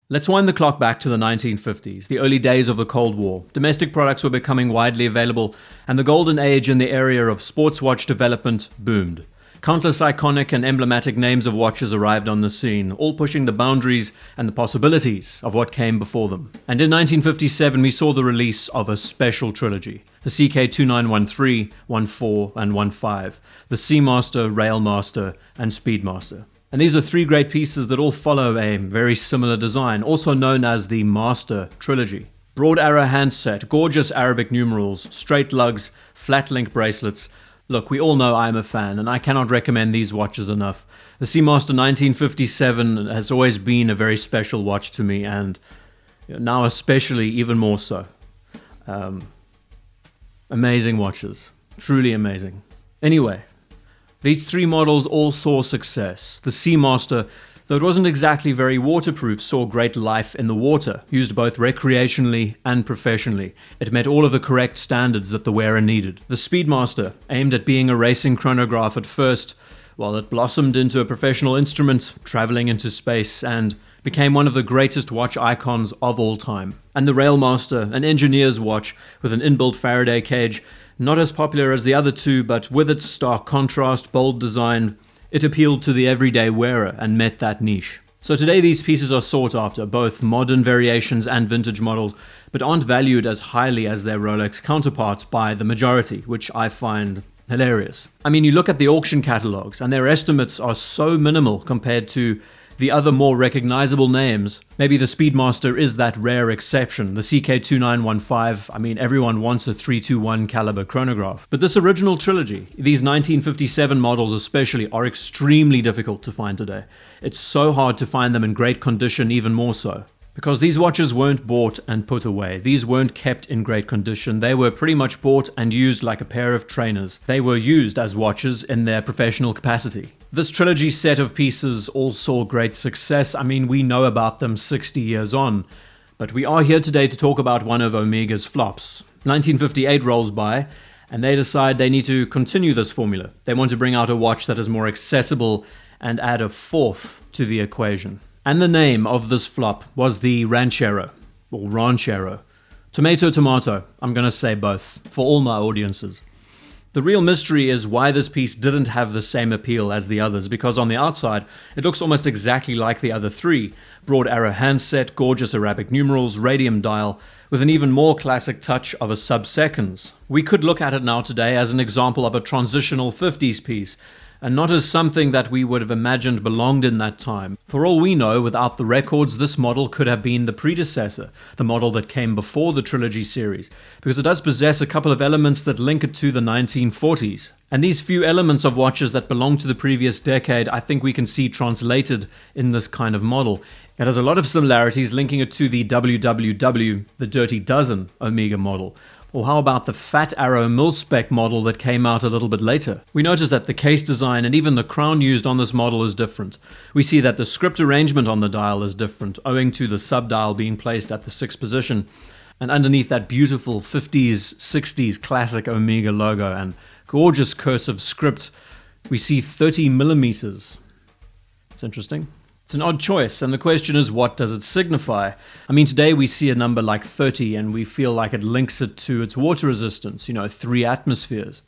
Let's wind the clock back to the 1950s, the early days of the Cold War. Domestic products were becoming widely available, and the golden age in the area of sports watch development boomed. Countless iconic and emblematic names of watches arrived on the scene, all pushing the boundaries and the possibilities of what came before them. And in 1957, we saw the release of a special trilogy: the CK2913, 14, and 15, the Seamaster, Railmaster, and Speedmaster. And these are three great pieces that all follow a very similar design, also known as the Master Trilogy. Broad arrow handset, gorgeous Arabic numerals, straight lugs, flat link bracelets. Look, we all know I'm a fan, and I cannot recommend these watches enough. The Seamaster 1957 has always been a very special watch to me, and now especially even more so. Amazing watches. Truly amazing. Anyway, these three models all saw success. The Seamaster, though it wasn't exactly very waterproof, saw great life in the water, used both recreationally and professionally. It met all of the correct standards that the wearer needed. The Speedmaster, aimed at being a racing chronograph at first, while it blossomed into a professional instrument, traveling into space, and became one of the greatest watch icons of all time. And the Railmaster, an engineer's watch with an inbuilt Faraday cage, not as popular as the other two, but with its stark contrast, bold design, it appealed to the everyday wearer and met that niche. So today these pieces are sought after, both modern variations and vintage models, but aren't valued as highly as their Rolex counterparts by the majority, which I find hilarious. I mean, you look at the auction catalogs and their estimates are so minimal compared to the other more recognizable names. Maybe the Speedmaster is that rare exception. The CK2915, I mean, everyone wants a 321 caliber chronograph. But this original trilogy, these 1957 models especially, are extremely difficult to find today. It's so hard to find them in great condition, even more so. Because these watches weren't bought and put away. These weren't kept in great condition. They were pretty much bought and used like a pair of trainers. They were used as watches in their professional capacity. This trilogy set of pieces all saw great success. I mean, we know about them 60 years on. But we are here today to talk about one of Omega's flops. 1958 rolls by, and they decide they need to continue this formula. They want to bring out a watch that is more accessible and add a fourth to the equation. And the name of this flop was the Ranchero, or Ranchero. Tomato, tomato, I'm going to say both, for all my audiences. The real mystery is why this piece didn't have the same appeal as the others, because on the outside, it looks almost exactly like the other three. Broad arrow handset, gorgeous Arabic numerals, radium dial, with an even more classic touch of a sub-seconds. We could look at it now today as an example of a transitional 50s piece, and not as something that we would have imagined belonged in that time. For all we know, without the records, this model could have been the predecessor, the model that came before the Trilogy series, because it does possess a couple of elements that link it to the 1940s. And these few elements of watches that belong to the previous decade, I think we can see translated in this kind of model. It has a lot of similarities, linking it to the WWW, the Dirty Dozen Omega model. Or how about the Fat Arrow mil-spec model that came out a little bit later? We notice that the case design and even the crown used on this model is different. We see that the script arrangement on the dial is different, owing to the sub-dial being placed at the 6th position, and underneath that beautiful 50s, 60s classic Omega logo and gorgeous cursive script, we see 30 millimeters. It's interesting. It's an odd choice, and the question is, what does it signify? I mean, today we see a number like 30 and we feel like it links it to its water resistance, 3 atmospheres.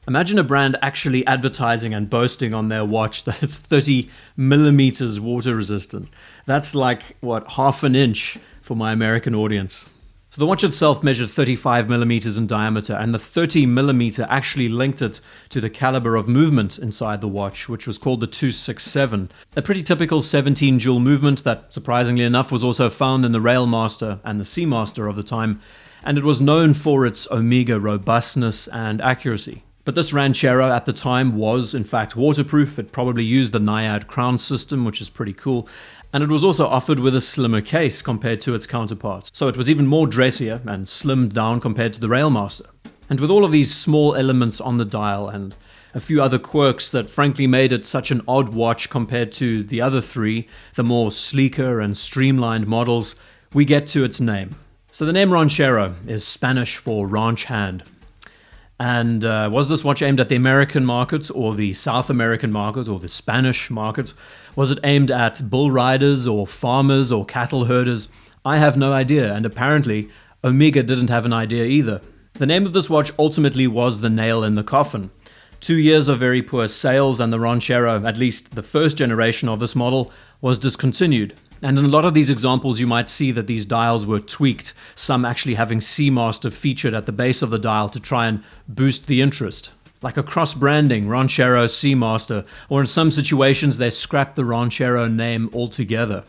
Imagine a brand actually advertising and boasting on their watch that it's 30 millimeters water resistant. That's like, half an inch for my American audience. So the watch itself measured 35 millimeters in diameter, and the 30 millimeter actually linked it to the caliber of movement inside the watch, which was called the 267. A pretty typical 17 joule movement that, surprisingly enough, was also found in the Railmaster and the Seamaster of the time, and it was known for its Omega robustness and accuracy. But this Ranchero at the time was, in fact, waterproof. It probably used the Naiad crown system, which is pretty cool. And it was also offered with a slimmer case compared to its counterparts. So it was even more dressier and slimmed down compared to the Railmaster. And with all of these small elements on the dial and a few other quirks that frankly made it such an odd watch compared to the other three, the more sleeker and streamlined models, we get to its name. So the name Ranchero is Spanish for ranch hand. And was this watch aimed at the American market or the South American market or the Spanish market? Was it aimed at bull riders or farmers or cattle herders? I have no idea, and apparently Omega didn't have an idea either. The name of this watch ultimately was the nail in the coffin. 2 years of very poor sales, and the Ranchero, at least the first generation of this model, was discontinued. And in a lot of these examples, you might see that these dials were tweaked, some actually having Seamaster featured at the base of the dial to try and boost the interest. Like a cross-branding, Ranchero Seamaster, or in some situations they scrapped the Ranchero name altogether.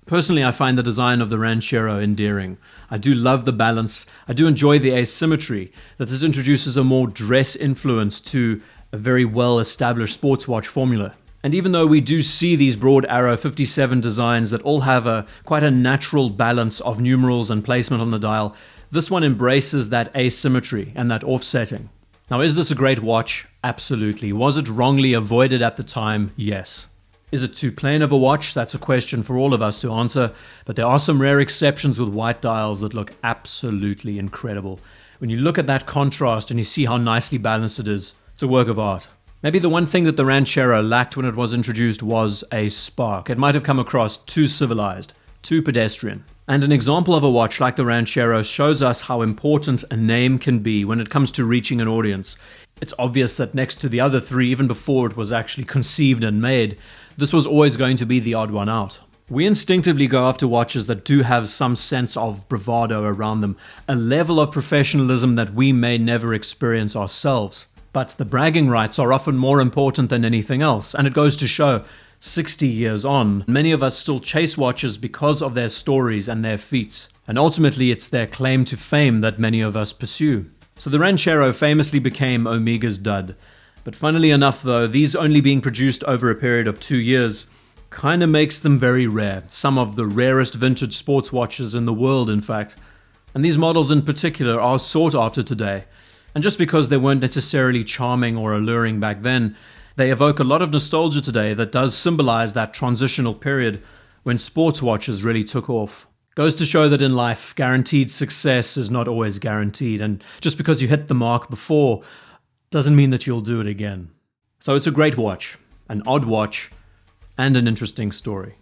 Personally, I find the design of the Ranchero endearing. I do love the balance. I do enjoy the asymmetry, that this introduces a more dress influence to a very well-established sports watch formula. And even though we do see these broad arrow 57 designs that all have quite a natural balance of numerals and placement on the dial, this one embraces that asymmetry and that offsetting. Now, is this a great watch? Absolutely. Was it wrongly avoided at the time? Yes. Is it too plain of a watch? That's a question for all of us to answer, but there are some rare exceptions with white dials that look absolutely incredible. When you look at that contrast and you see how nicely balanced it is, it's a work of art. Maybe the one thing that the Ranchero lacked when it was introduced was a spark. It might have come across too civilized, too pedestrian. And an example of a watch like the Ranchero shows us how important a name can be when it comes to reaching an audience. It's obvious that next to the other three, even before it was actually conceived and made, this was always going to be the odd one out. We instinctively go after watches that do have some sense of bravado around them, a level of professionalism that we may never experience ourselves. But the bragging rights are often more important than anything else, and it goes to show, 60 years on, many of us still chase watches because of their stories and their feats, and ultimately it's their claim to fame that many of us pursue. So the Ranchero famously became Omega's dud. But funnily enough though, these only being produced over a period of 2 years kinda makes them very rare, some of the rarest vintage sports watches in the world in fact. And these models in particular are sought after today. And just because they weren't necessarily charming or alluring back then, they evoke a lot of nostalgia today that does symbolize that transitional period when sports watches really took off. Goes to show that in life, guaranteed success is not always guaranteed, and just because you hit the mark before doesn't mean that you'll do it again. So it's a great watch, an odd watch, and an interesting story.